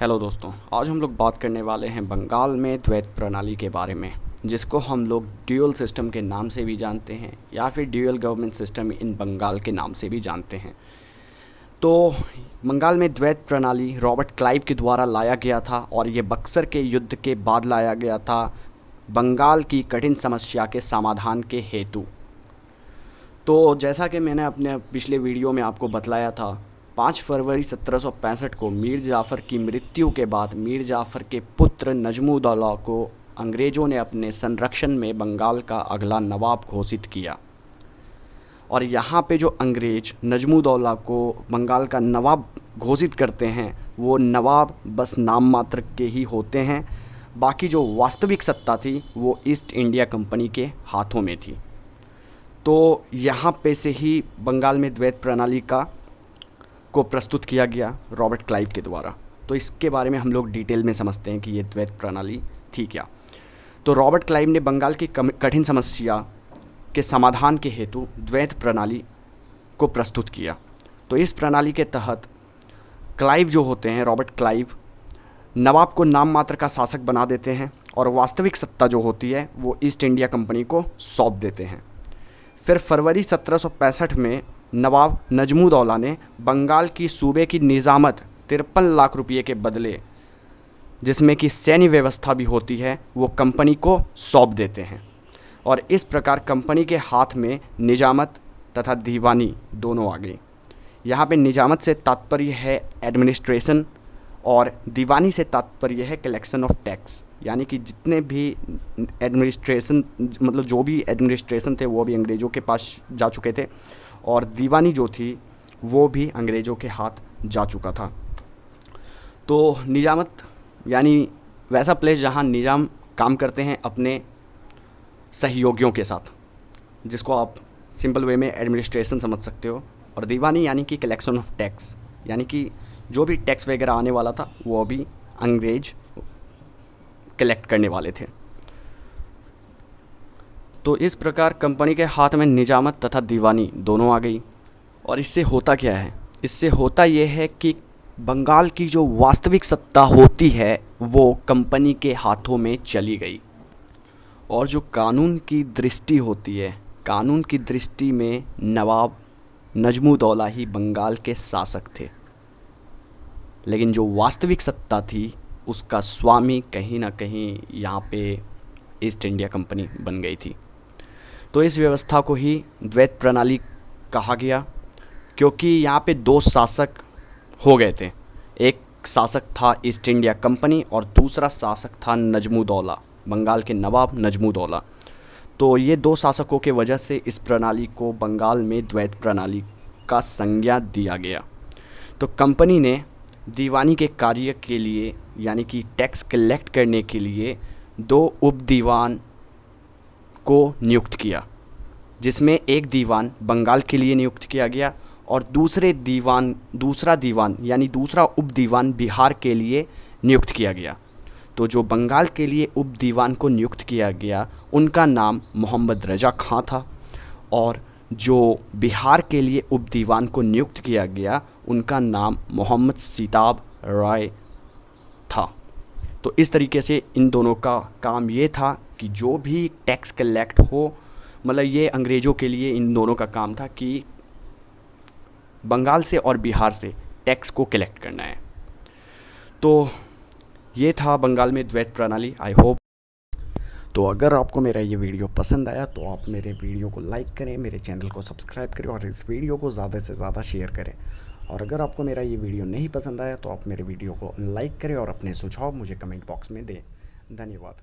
Hello दोस्तों, आज हम लोग बात करने वाले हैं बंगाल में द्वैत प्रणाली के बारे में, जिसको हम लोग ड्यूअल सिस्टम के नाम से भी जानते हैं या फिर dual government system in Bengal के नाम से भी जानते हैं। तो बंगाल में द्वैत प्रणाली रॉबर्ट क्लाइव के द्वारा लाया गया था और ये बक्सर के युद्ध के बाद लाया गया था बंगाल की कठिन समस्या के समाधान के हेतु। तो जैसा कि मैंने अपने पिछले वीडियो में आपको बतलाया था, 5 फरवरी 1765 को मीर जाफ़र की मृत्यु के बाद मीर जाफ़र के पुत्र नजमुद्दौला को अंग्रेज़ों ने अपने संरक्षण में बंगाल का अगला नवाब घोषित किया। और यहाँ पे जो अंग्रेज़ नजमुद्दौला को बंगाल का नवाब घोषित करते हैं, वो नवाब बस नाम मात्र के ही होते हैं। बाकी जो वास्तविक सत्ता थी वो ईस्ट इंडिया कंपनी के हाथों में थी। तो यहाँ पे से ही बंगाल में द्वैत प्रणाली को प्रस्तुत किया गया रॉबर्ट क्लाइव के द्वारा। तो इसके बारे में हम लोग डिटेल में समझते हैं कि ये द्वैत प्रणाली थी क्या। तो रॉबर्ट क्लाइव ने बंगाल की कठिन समस्या के समाधान के हेतु द्वैत प्रणाली को प्रस्तुत किया। तो इस प्रणाली के तहत क्लाइव जो होते हैं, रॉबर्ट क्लाइव, नवाब को नाम मात्र का शासक बना देते हैं और वास्तविक सत्ता जो होती है वो ईस्ट इंडिया कंपनी को सौंप देते हैं। फिर फरवरी 1765 में नवाब नजमुद्दौला ने बंगाल की सूबे की निज़ामत 53 लाख रुपये के बदले, जिसमें कि सैन्य व्यवस्था भी होती है, वो कंपनी को सौंप देते हैं। और इस प्रकार कंपनी के हाथ में निजामत तथा दीवानी दोनों आ गई। यहाँ पे निजामत से तात्पर्य है एडमिनिस्ट्रेशन और दीवानी से तात्पर्य है कलेक्शन ऑफ टैक्स, यानी कि जितने भी एडमिनिस्ट्रेशन, मतलब जो भी एडमिनिस्ट्रेशन थे वो भी अंग्रेज़ों के पास जा चुके थे और दीवानी जो थी वो भी अंग्रेज़ों के हाथ जा चुका था। तो निजामत यानी वैसा प्लेस जहाँ निजाम काम करते हैं अपने सहयोगियों के साथ, जिसको आप सिंपल वे में एडमिनिस्ट्रेशन समझ सकते हो। और दीवानी यानी कि कलेक्शन ऑफ टैक्स, यानी कि जो भी टैक्स वगैरह आने वाला था वो भी अंग्रेज कलेक्ट करने वाले थे। तो इस प्रकार कंपनी के हाथ में निजामत तथा दीवानी दोनों आ गई। और इससे होता क्या है? इससे होता ये है कि बंगाल की जो वास्तविक सत्ता होती है वो कंपनी के हाथों में चली गई। और जो कानून की दृष्टि होती है, कानून की दृष्टि में नवाब नजमुद्दौला ही बंगाल के शासक थे, लेकिन जो वास्तविक सत्ता थी उसका स्वामी कहीं ना कहीं यहाँ पे ईस्ट इंडिया कंपनी बन गई थी। तो इस व्यवस्था को ही द्वैत प्रणाली कहा गया, क्योंकि यहाँ पे 2 शासक हो गए थे। एक शासक था ईस्ट इंडिया कंपनी और दूसरा शासक था नजमुद्दौला, बंगाल के नवाब नजमुद्दौला। तो ये 2 शासकों के वजह से इस प्रणाली को बंगाल में द्वैत प्रणाली का संज्ञा दिया गया। तो कंपनी ने दीवानी के कार्य के लिए, यानी कि टैक्स कलेक्ट करने के लिए 2 उप दीवान को नियुक्त किया, जिसमें एक दीवान बंगाल के लिए नियुक्त किया गया और दूसरा दीवान यानी दूसरा उप दीवान बिहार के लिए नियुक्त किया गया। तो जो बंगाल के लिए उप दीवान को नियुक्त किया गया उनका नाम मोहम्मद रजा खां था और जो बिहार के लिए उप दीवान को नियुक्त किया गया उनका नाम मोहम्मद सीताब राय था। तो इस तरीके से इन दोनों का काम ये था कि जो भी टैक्स कलेक्ट हो, मतलब ये अंग्रेज़ों के लिए इन दोनों का काम था कि बंगाल से और बिहार से टैक्स को कलेक्ट करना है। तो ये था बंगाल में द्वैत प्रणाली। आई होप तो अगर आपको मेरा ये वीडियो पसंद आया तो आप मेरे वीडियो को लाइक करें, मेरे चैनल को सब्सक्राइब करें और इस वीडियो को ज़्यादा से ज़्यादा शेयर करें। और अगर आपको मेरा ये वीडियो नहीं पसंद आया तो आप मेरे वीडियो को लाइक करें और अपने सुझाव मुझे कमेंट बॉक्स में दें। धन्यवाद।